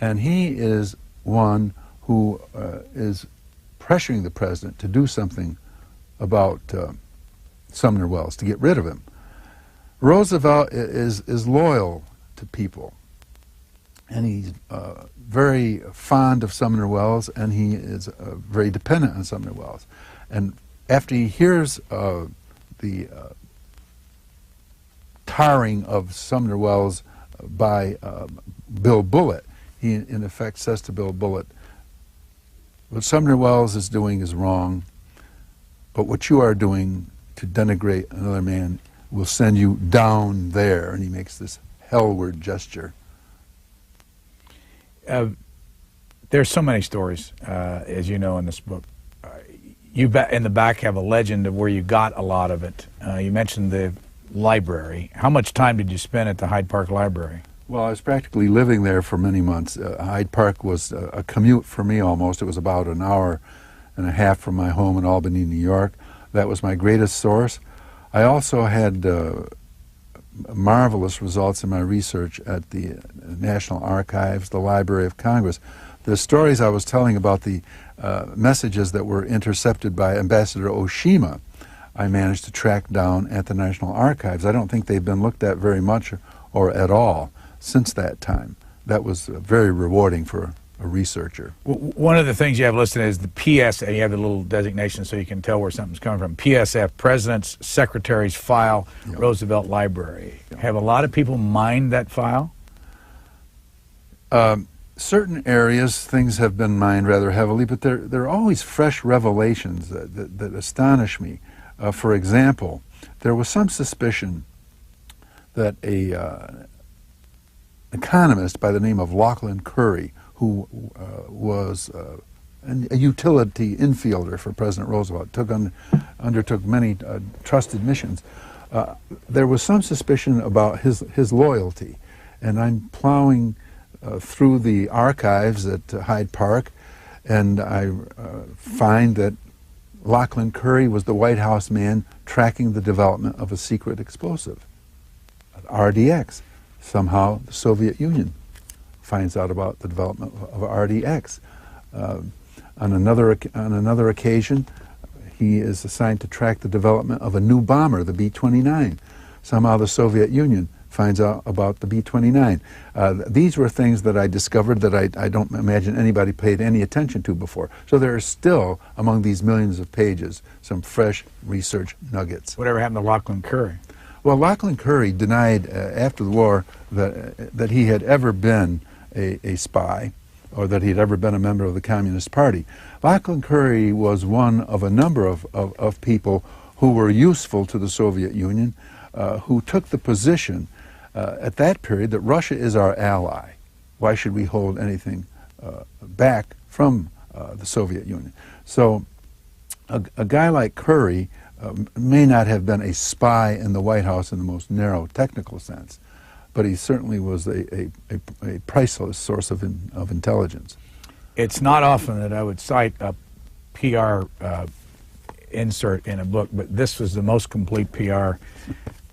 And he is one who is pressuring the president to do something about Sumner Wells, to get rid of him. Roosevelt is loyal to people, and he's very fond of Sumner Wells, and he is very dependent on Sumner Wells. And after he hears the tarring of Sumner Wells by Bill Bullitt, he in effect says to Bill Bullitt, what Sumner Wells is doing is wrong, but what you are doing to denigrate another man will send you down there. And he makes this hellward gesture. There's so many stories, as you know, in this book. You in the back have a legend of where you got a lot of it. You mentioned the library. How much time did you spend at the Hyde Park Library? Well, I was practically living there for many months. Hyde Park was a commute for me almost. It was about an hour and a half from my home in Albany, New York. That was my greatest source. I also had marvelous results in my research at the National Archives, the Library of Congress. The stories I was telling about the messages that were intercepted by Ambassador Oshima, I managed to track down at the National Archives. I don't think they've been looked at very much or at all since that time. That was very rewarding for a researcher. One of the things you have listed is the PS, and you have the little designation so you can tell where something's coming from. PSF, President's Secretary's File, Yeah. Roosevelt Library. Yeah. Have a lot of people mined that file? Certain areas, things have been mined rather heavily, but there are always fresh revelations that astonish me. For example, there was some suspicion that a economist by the name of Lachlan Curry, who was a utility infielder for President Roosevelt, undertook many trusted missions. There was some suspicion about his loyalty, and I'm plowing through the archives at Hyde Park, and I find that Lachlan Curry was the White House man tracking the development of a secret explosive, RDX. Somehow the Soviet Union finds out about the development of RDX. On another occasion, he is assigned to track the development of a new bomber, the B-29. Somehow the Soviet Union finds out about the B-29. These were things that I discovered that I don't imagine anybody paid any attention to before. So there are still, among these millions of pages, some fresh research nuggets. Whatever happened to Lachlan Curry? Well, Lachlan Curry denied after the war that he had ever been a spy or that he had ever been a member of the Communist Party. Lachlan Curry was one of a number of people who were useful to the Soviet Union, who took the position at that period that Russia is our ally. Why should we hold anything back from the Soviet Union? So a guy like Curry may not have been a spy in the White House in the most narrow technical sense, but he certainly was a priceless source of intelligence. It's not often that I would cite a PR insert in a book, but this was the most complete PR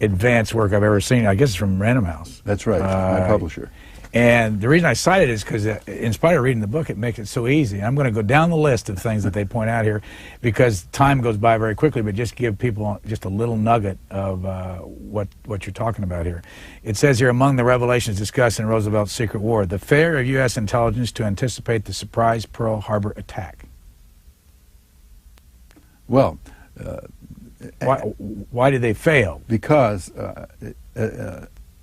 advanced work I've ever seen. I guess it's from Random House. That's right, my publisher. And the reason I cite it is because in spite of reading the book, it makes it so easy. I'm going to go down the list of things that they point out here because time goes by very quickly, but just give people just a little nugget of what you're talking about here. It says here, among the revelations discussed in Roosevelt's Secret War, the failure of U.S. intelligence to anticipate the surprise Pearl Harbor attack. Well, why did they fail? Because,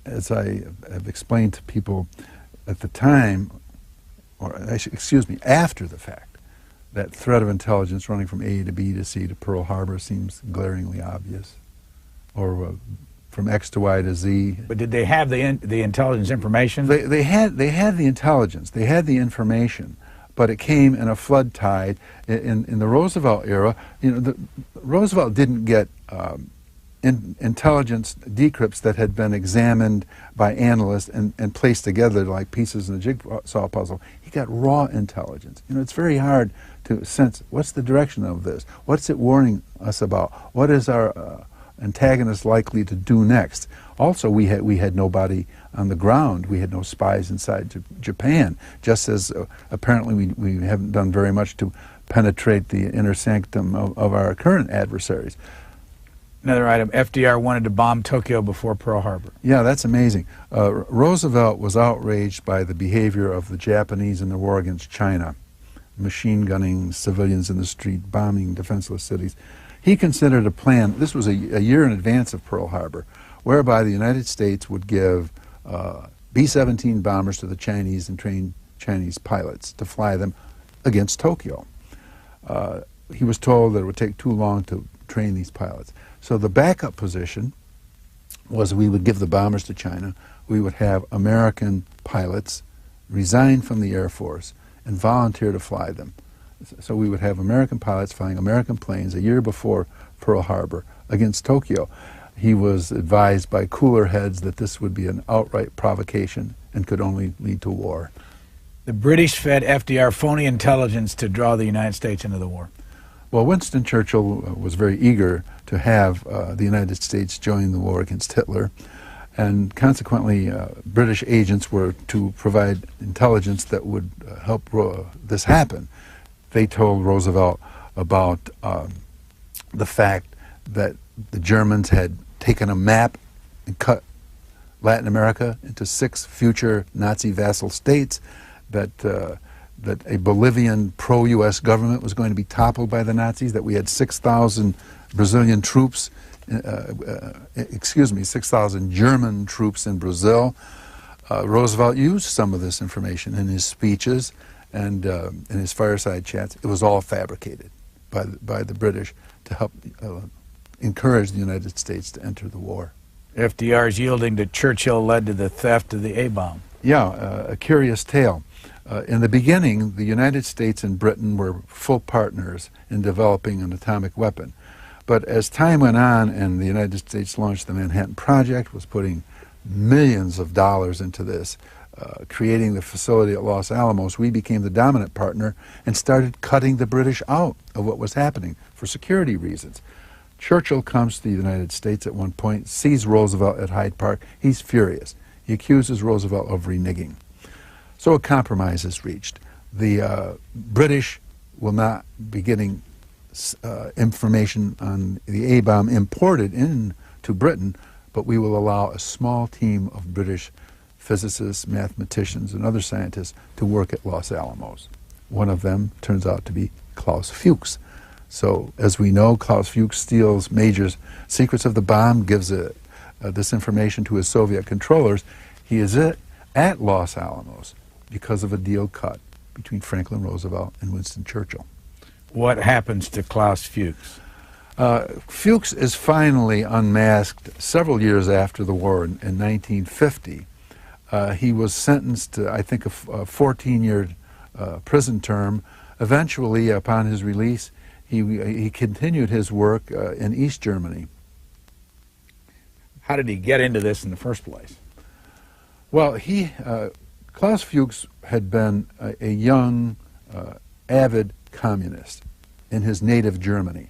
as I have explained to people at the time, or excuse me, after the fact, that threat of intelligence running from A to B to C to Pearl Harbor seems glaringly obvious, or from X to Y to Z. But did they have the intelligence information? They had the intelligence, they had the information, but it came in a flood tide. In the Roosevelt era, you know, Roosevelt didn't get intelligence decrypts that had been examined by analysts and placed together like pieces in a jigsaw puzzle. He got raw intelligence. You know, it's very hard to sense what's the direction of this, what's it warning us about, what is our antagonist likely to do next. Also, we had nobody on the ground. We had no spies inside Japan, just as apparently we haven't done very much to penetrate the inner sanctum of our current adversaries. Another item, FDR wanted to bomb Tokyo before Pearl Harbor. Yeah, that's amazing. Roosevelt was outraged by the behavior of the Japanese in the war against China, machine gunning civilians in the street, bombing defenseless cities. He considered a plan, this was a year in advance of Pearl Harbor, whereby the United States would give B-17 bombers to the Chinese and train Chinese pilots to fly them against Tokyo. He was told that it would take too long to train these pilots. So the backup position was we would give the bombers to China, we would have American pilots resign from the Air Force and volunteer to fly them. So we would have American pilots flying American planes a year before Pearl Harbor against Tokyo. He was advised by cooler heads that this would be an outright provocation and could only lead to war. The British fed FDR phony intelligence to draw the United States into the war. Well, Winston Churchill was very eager to have the United States join the war against Hitler, and consequently British agents were to provide intelligence that would help this happen. They told Roosevelt about the fact that the Germans had taken a map and cut Latin America into 6 future Nazi vassal states, that a Bolivian pro-U.S. government was going to be toppled by the Nazis, that we had 6,000 Brazilian troops, 6,000 German troops in Brazil. Roosevelt used some of this information in his speeches and in his fireside chats. It was all fabricated by the British to help encourage the United States to enter the war. FDR's yielding to Churchill led to the theft of the A-bomb. Yeah, a curious tale. In the beginning, the United States and Britain were full partners in developing an atomic weapon. But as time went on and the United States launched the Manhattan Project, was putting millions of dollars into this, creating the facility at Los Alamos, we became the dominant partner and started cutting the British out of what was happening for security reasons. Churchill comes to the United States at one point, sees Roosevelt at Hyde Park. He's furious. He accuses Roosevelt of reneging. So a compromise is reached. The British will not be getting information on the A-bomb imported into Britain, but we will allow a small team of British physicists, mathematicians, and other scientists to work at Los Alamos. One of them turns out to be Klaus Fuchs. So, as we know, Klaus Fuchs steals major secrets of the bomb, gives this information to his Soviet controllers. He is at Los Alamos because of a deal cut between Franklin Roosevelt and Winston Churchill. What happens to Klaus Fuchs? Fuchs is finally unmasked several years after the war in 1950. He was sentenced to, I think, a 14-year prison term. Eventually, upon his release, he continued his work in East Germany. How did he get into this in the first place? Well, Klaus Fuchs had been a young, avid communist in his native Germany.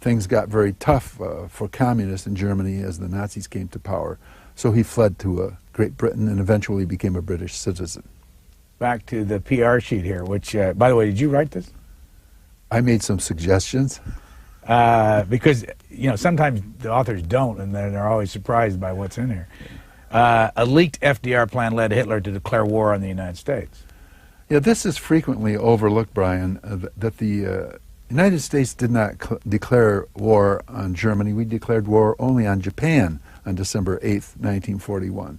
Things got very tough for communists in Germany as the Nazis came to power, so he fled to Great Britain and eventually became a British citizen. Back to the PR sheet here, which, by the way, did you write this? I made some suggestions. Because, you know, sometimes the authors don't, and they're always surprised by what's in here. A leaked FDR plan led Hitler to declare war on the United States. Yeah, this is frequently overlooked, Brian, that the United States did not declare war on Germany. We declared war only on Japan on December 8th, 1941.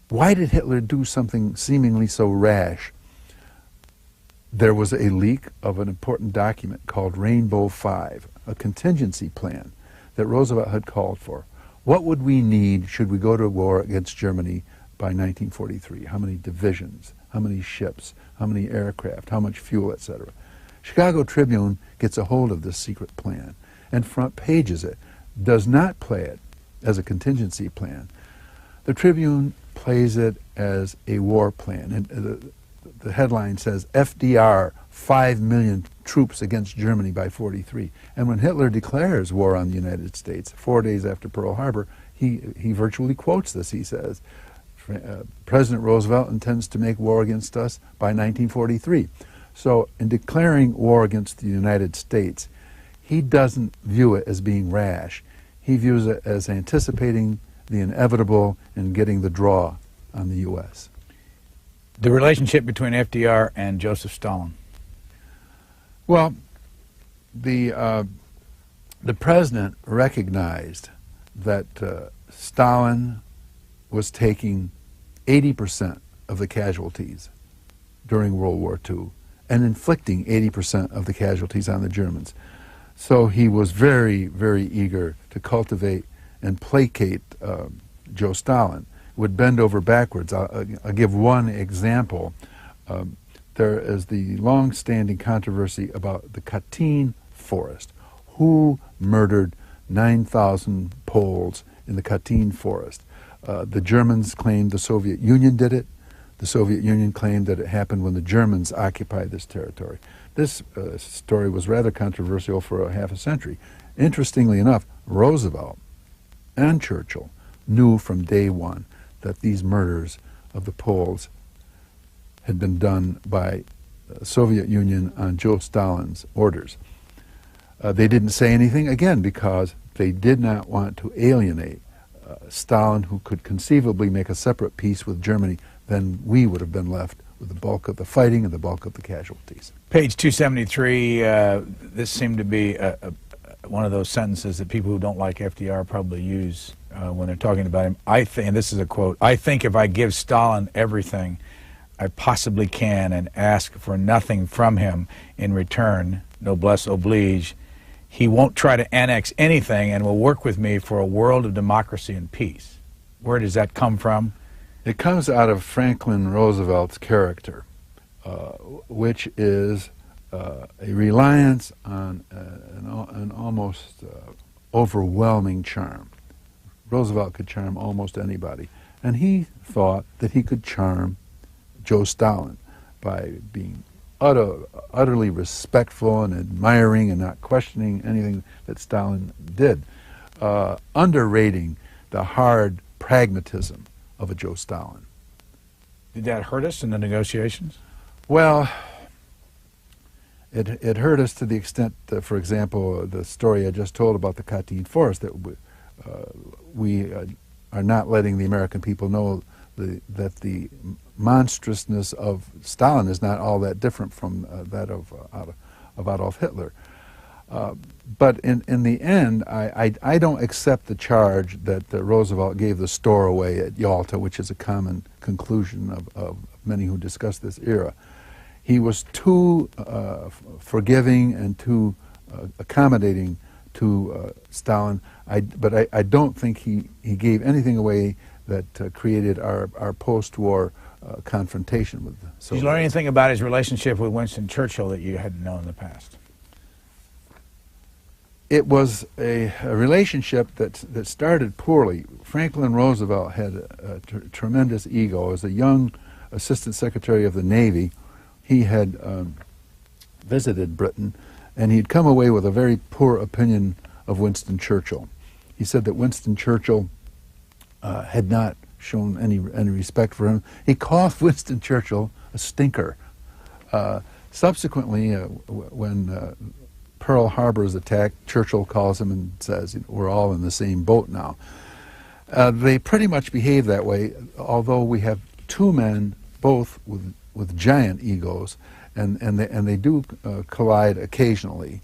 Why did Hitler do something seemingly so rash? There was a leak of an important document called Rainbow 5, a contingency plan that Roosevelt had called for. What would we need should we go to war against Germany by 1943? How many divisions? How many ships? How many aircraft? How much fuel, etc.? Chicago Tribune gets a hold of this secret plan and front pages it, does not play it as a contingency plan. The Tribune plays it as a war plan. And the headline says, FDR, 5 million troops against Germany by 43. And when Hitler declares war on the United States, 4 days after Pearl Harbor, he virtually quotes this. He says, President Roosevelt intends to make war against us by 1943. So in declaring war against the United States, he doesn't view it as being rash. He views it as anticipating the inevitable and getting the draw on the U.S. The relationship between FDR and Joseph Stalin. Well, the president recognized that Stalin was taking 80% of the casualties during World War II and inflicting 80% of the casualties on the Germans. So he was very, very eager to cultivate and placate Joe Stalin, would bend over backwards. I'll give one example. There is the long-standing controversy about the Katyn forest. Who murdered 9,000 Poles in the Katyn forest? The Germans claimed the Soviet Union did it. The Soviet Union claimed that it happened when the Germans occupied this territory. This story was rather controversial for half a century. Interestingly enough, Roosevelt and Churchill knew from day one that these murders of the Poles had been done by the Soviet Union on Joe Stalin's orders. They didn't say anything, again, because they did not want to alienate Stalin, who could conceivably make a separate peace with Germany. Then we would have been left with the bulk of the fighting and the bulk of the casualties. Page 273, this seemed to be one of those sentences that people who don't like FDR probably use when they're talking about him. And this is a quote, "I think if I give Stalin everything I possibly can and ask for nothing from him in return, noblesse oblige, he won't try to annex anything and will work with me for a world of democracy and peace." Where does that come from? It comes out of Franklin Roosevelt's character, which is a reliance on an almost overwhelming charm. Roosevelt could charm almost anybody, and he thought that he could charm Joe Stalin by being utterly respectful and admiring and not questioning anything that Stalin did, underrating the hard pragmatism of a Joe Stalin. Did that hurt us in the negotiations? Well, it hurt us to the extent that, for example, the story I just told about the Katyn Forest, that we are not letting the American people know that the monstrousness of Stalin is not all that different from that of Adolf Hitler. But in the end, I don't accept the charge that Roosevelt gave the store away at Yalta, which is a common conclusion of many who discuss this era. He was too forgiving and too accommodating to Stalin, but I don't think he gave anything away that created our post-war confrontation with the Soviets. Did you learn anything about his relationship with Winston Churchill that you hadn't known in the past? It was a relationship that started poorly. Franklin Roosevelt had a tremendous ego. As a young Assistant Secretary of the Navy, he had visited Britain, and he'd come away with a very poor opinion of Winston Churchill. He said that Winston Churchill had not shown any respect for him. He called Winston Churchill a stinker. Subsequently, when Pearl Harbor is attacked, Churchill calls him and says, "We're all in the same boat now." They pretty much behave that way, although we have two men, both with giant egos, and they do collide occasionally,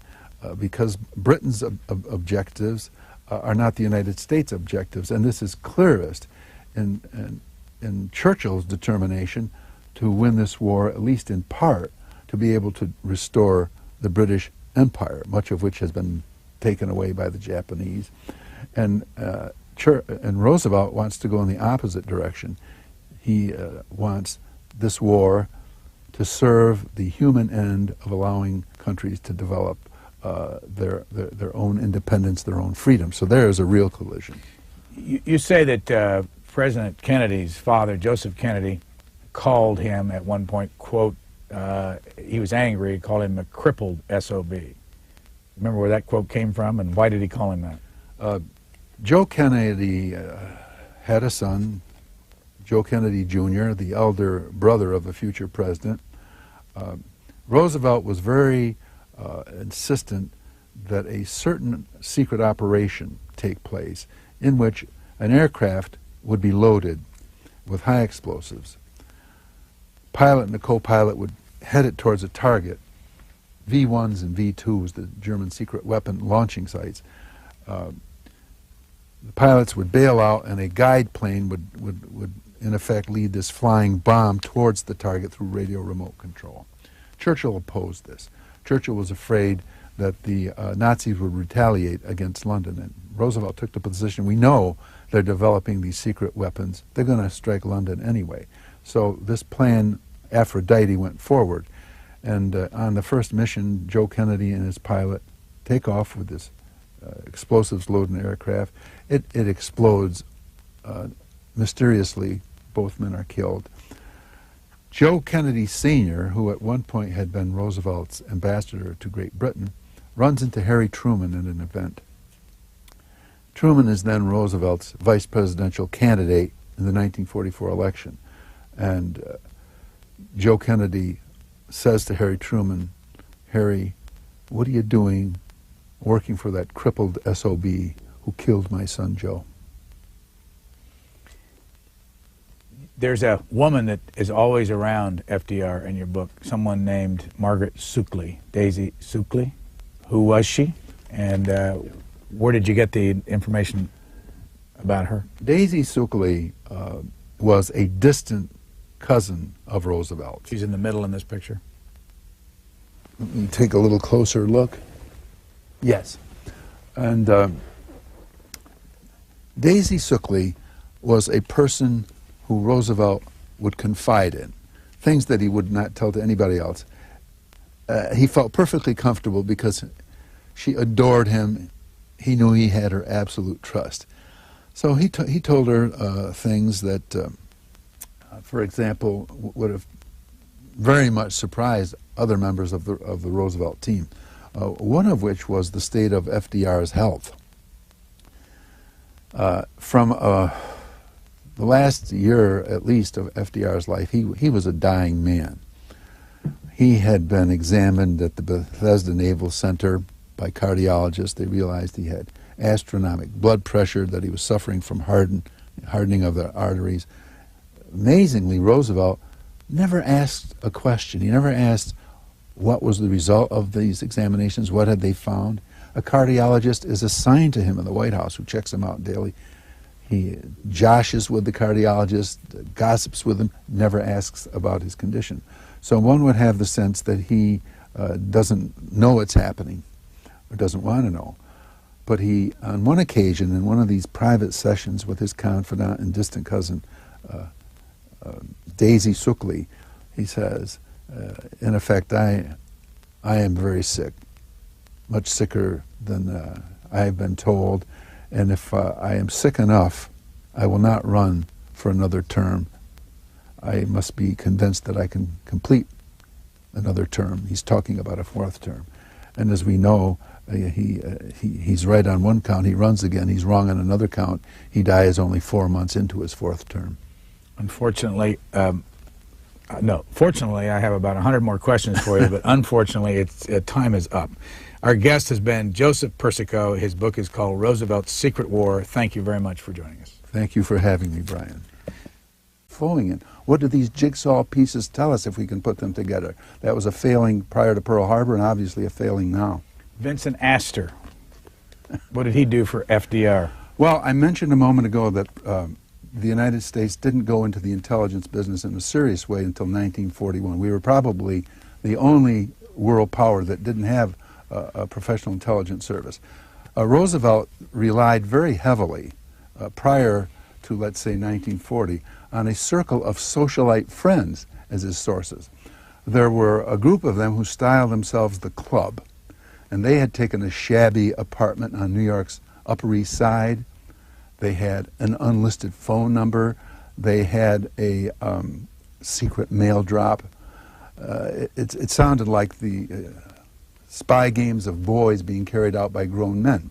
because Britain's objectives are not the United States objectives, and this is clearest in Churchill's determination to win this war, at least in part, to be able to restore the British Empire, much of which has been taken away by the Japanese. And Roosevelt wants to go in the opposite direction. He wants this war to serve the human end of allowing countries to develop their own independence, their own freedom. So there is a real collision. You say that President Kennedy's father, Joseph Kennedy, called him at one point, quote, he was angry, called him a crippled SOB. Remember where that quote came from, and why did he call him that? Joe Kennedy had a son, Joe Kennedy Jr., the elder brother of a future president. Roosevelt was very insistent that a certain secret operation take place in which an aircraft would be loaded with high explosives. Pilot and the co-pilot would head it towards a target, V-1s and V-2s, the German secret weapon launching sites. The pilots would bail out, and a guide plane would in effect lead this flying bomb towards the target through radio remote control. Churchill opposed this. Churchill was afraid that the Nazis would retaliate against London, and Roosevelt took the position, we know they're developing these secret weapons, they're going to strike London anyway. So this plan, Aphrodite, went forward, and on the first mission, Joe Kennedy and his pilot take off with this explosives loaded aircraft. It explodes mysteriously. Both men are killed. Joe Kennedy Sr., who at one point had been Roosevelt's ambassador to Great Britain, runs into Harry Truman at an event. Truman is then Roosevelt's vice presidential candidate in the 1944 election. And Joe Kennedy says to Harry Truman, "Harry, what are you doing working for that crippled SOB who killed my son Joe?" There's a woman that is always around FDR in your book, someone named Margaret Suckley, Daisy Suckley. Who was she? And where did you get the information about her? Daisy Suckley was a distant cousin of Roosevelt. She's in the middle in this picture. Let me take a little closer look. Yes. And Daisy Suckley was a person who Roosevelt would confide in, things that he would not tell to anybody else. He felt perfectly comfortable because she adored him. He knew he had her absolute trust. So he told her things that, for example, would have very much surprised other members of the Roosevelt team. One of which was the state of FDR's health. From the last year, at least, of FDR's life, he was a dying man. He had been examined at the Bethesda Naval Center by cardiologists. They realized he had astronomic blood pressure, that he was suffering from hardening of the arteries. Amazingly, Roosevelt never asked a question. He never asked what was the result of these examinations, what had they found. A cardiologist is assigned to him in the White House who checks him out daily. He joshes with the cardiologist, gossips with him, never asks about his condition. So one would have the sense that he doesn't know what's happening, or doesn't want to know. But he, on one occasion, in one of these private sessions with his confidant and distant cousin, Daisy Suckley, he says, in effect, I am very sick, much sicker than I've been told. And if I am sick enough, I will not run for another term. I must be convinced that I can complete another term. He's talking about a fourth term. And as we know, he's right on one count. He runs again. He's wrong on another count. He dies only 4 months into his fourth term. Unfortunately, no, fortunately, I have about 100 more questions for you, but unfortunately, time is up. Our guest has been Joseph Persico. His book is called Roosevelt's Secret War. Thank you very much for joining us. Thank you for having me, Brian. Flowing in. What do these jigsaw pieces tell us if we can put them together? That was a failing prior to Pearl Harbor and obviously a failing now. Vincent Astor. What did he do for FDR? Well, I mentioned a moment ago that the United States didn't go into the intelligence business in a serious way until 1941. We were probably the only world power that didn't have a professional intelligence service. Roosevelt relied very heavily prior to, let's say, 1940 on a circle of socialite friends as his sources. There were a group of them who styled themselves the Club, and they had taken a shabby apartment on New York's Upper East Side. They had an unlisted phone number. They had a secret mail drop. It sounded like the spy games of boys being carried out by grown men.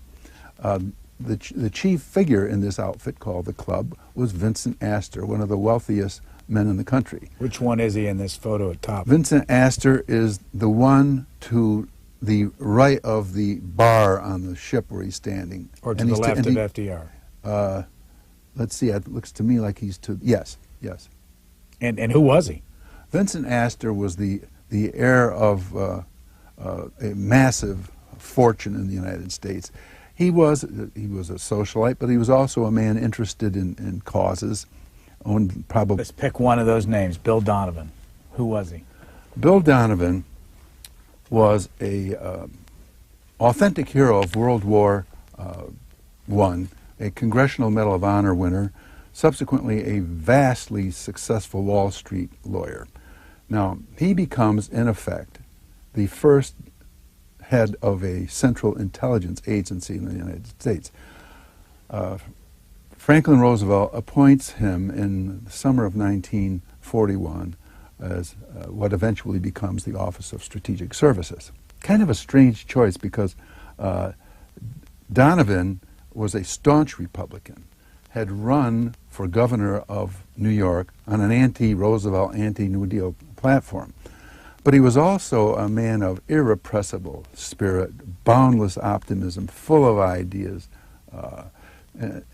The chief figure in this outfit called the Club was Vincent Astor, one of the wealthiest men in the country. Which one is he in this photo at top? Vincent Astor is the one to the right of the bar on the ship where he's standing. Or to the left of FDR? Let's see, it looks to me like he's to, yes. And who was he? Vincent Astor was the heir of a massive fortune in the United States. He was a socialite, but he was also a man interested in causes. Owned probably. Let's pick one of those names. Bill Donovan. Who was he? Bill Donovan was a authentic hero of World War I, a Congressional Medal of Honor winner, subsequently a vastly successful Wall Street lawyer. Now, he becomes, in effect, the first head of a central intelligence agency in the United States. Franklin Roosevelt appoints him in the summer of 1941 as what eventually becomes the Office of Strategic Services. Kind of a strange choice because Donovan was a staunch Republican, had run for governor of New York on an anti-Roosevelt, anti-New Deal platform. But he was also a man of irrepressible spirit, boundless optimism, full of ideas,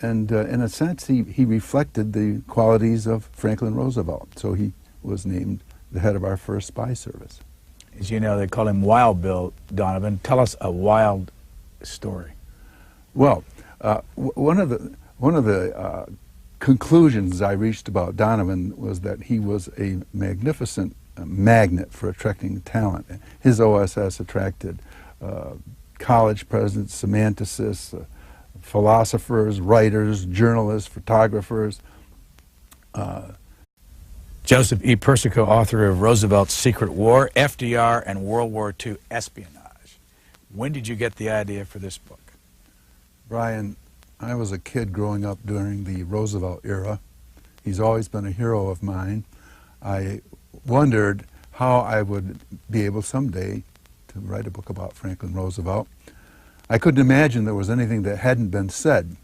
and in a sense he reflected the qualities of Franklin Roosevelt. So he was named the head of our first spy service. As you know, they call him Wild Bill Donovan. Tell us a wild story. Well, one of the conclusions I reached about Donovan was that he was a magnificent magnet for attracting talent. His OSS attracted college presidents, semanticists, philosophers, writers, journalists, photographers. Joseph E. Persico, author of Roosevelt's Secret War, FDR, and World War II Espionage. When did you get the idea for this book? Brian, I was a kid growing up during the Roosevelt era. He's always been a hero of mine. I wondered how I would be able someday to write a book about Franklin Roosevelt. I couldn't imagine there was anything that hadn't been said.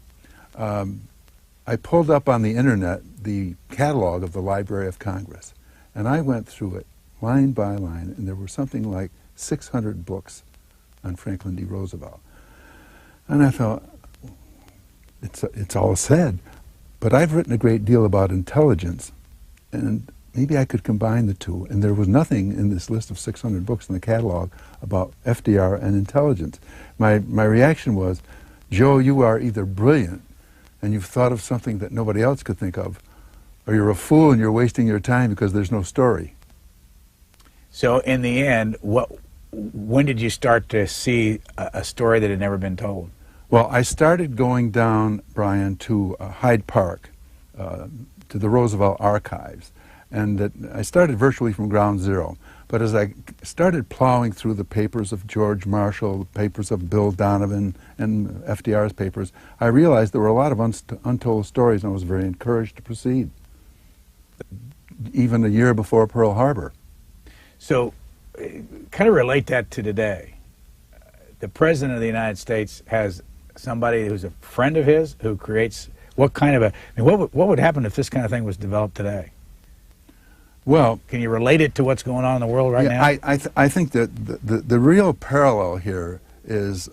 I pulled up on the internet the catalog of the Library of Congress, and I went through it line by line, and there were something like 600 books on Franklin D. Roosevelt. And I thought, it's all said, but I've written a great deal about intelligence, and maybe I could combine the two. And there was nothing in this list of 600 books in the catalog about FDR and intelligence. My reaction was, Joe, you are either brilliant and you've thought of something that nobody else could think of, or you're a fool and you're wasting your time because there's no story. So in the end, when did you start to see a story that had never been told? Well, I started going down, Brian, to Hyde Park, to the Roosevelt archives, and I started virtually from ground zero. But as I started plowing through the papers of George Marshall, the papers of Bill Donovan, and FDR's papers, I realized there were a lot of untold stories, and I was very encouraged to proceed, even a year before Pearl Harbor. So, kind of relate that to today. The President of the United States has somebody who's a friend of his who creates what kind of what would happen if this kind of thing was developed today? Well, can you relate it to what's going on in the world right now? I think that the real parallel here is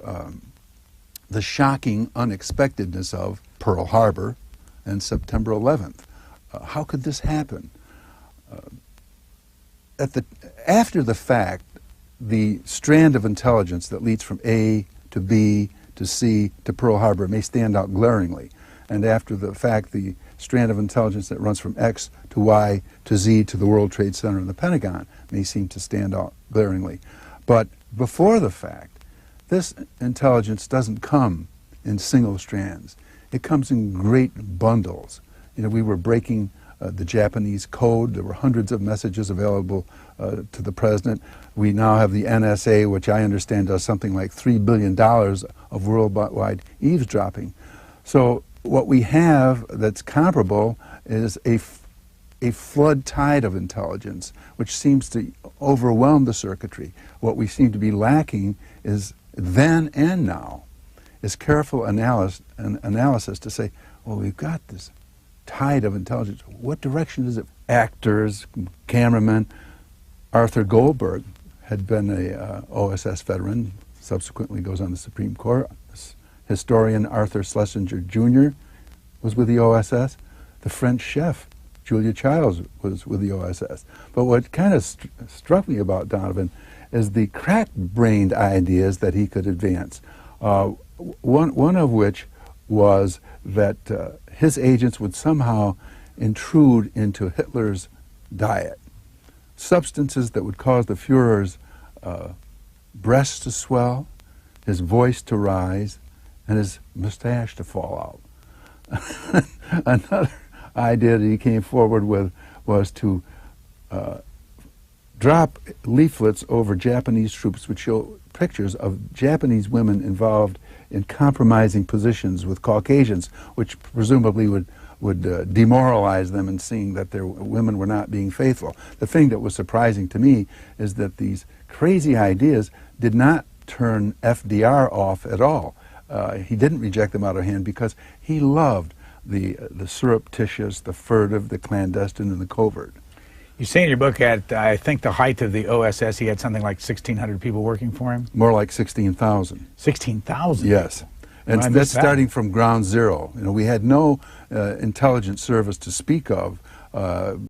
the shocking unexpectedness of Pearl Harbor and September 11th. How could this happen? After the fact, the strand of intelligence that leads from A to B to C to Pearl Harbor may stand out glaringly. And after the fact, the strand of intelligence that runs from X to Y to Z to the World Trade Center and the Pentagon may seem to stand out glaringly. But before the fact, this intelligence doesn't come in single strands. It comes in great bundles. You know, we were breaking the Japanese code. There were hundreds of messages available to the president. We now have the NSA, which I understand does something like $3 billion of worldwide eavesdropping. So what we have that's comparable is a flood tide of intelligence, which seems to overwhelm the circuitry. What we seem to be lacking is then and now is careful analysis to say, well, we've got this tide of intelligence. What direction is it? Actors, cameramen. Arthur Goldberg had been a OSS veteran, subsequently goes on the Supreme Court. Historian Arthur Schlesinger Jr. was with the OSS. The French chef, Julia Childs, was with the OSS. But what kind of struck me about Donovan is the crack-brained ideas that he could advance. One of which was that his agents would somehow intrude into Hitler's diet. Substances that would cause the Führer's breasts to swell, his voice to rise, and his mustache to fall out. Another idea that he came forward with was to drop leaflets over Japanese troops which show pictures of Japanese women involved in compromising positions with Caucasians, which presumably would demoralize them in seeing that their women were not being faithful. The thing that was surprising to me is that these crazy ideas did not turn FDR off at all. He didn't reject them out of hand because he loved the surreptitious, the furtive, the clandestine, and the covert. You say in your book at, I think, the height of the OSS, he had something like 1,600 people working for him? More like 16,000. 16,000? Yes. And Well, that's starting from ground zero. You know, we had no intelligence service to speak of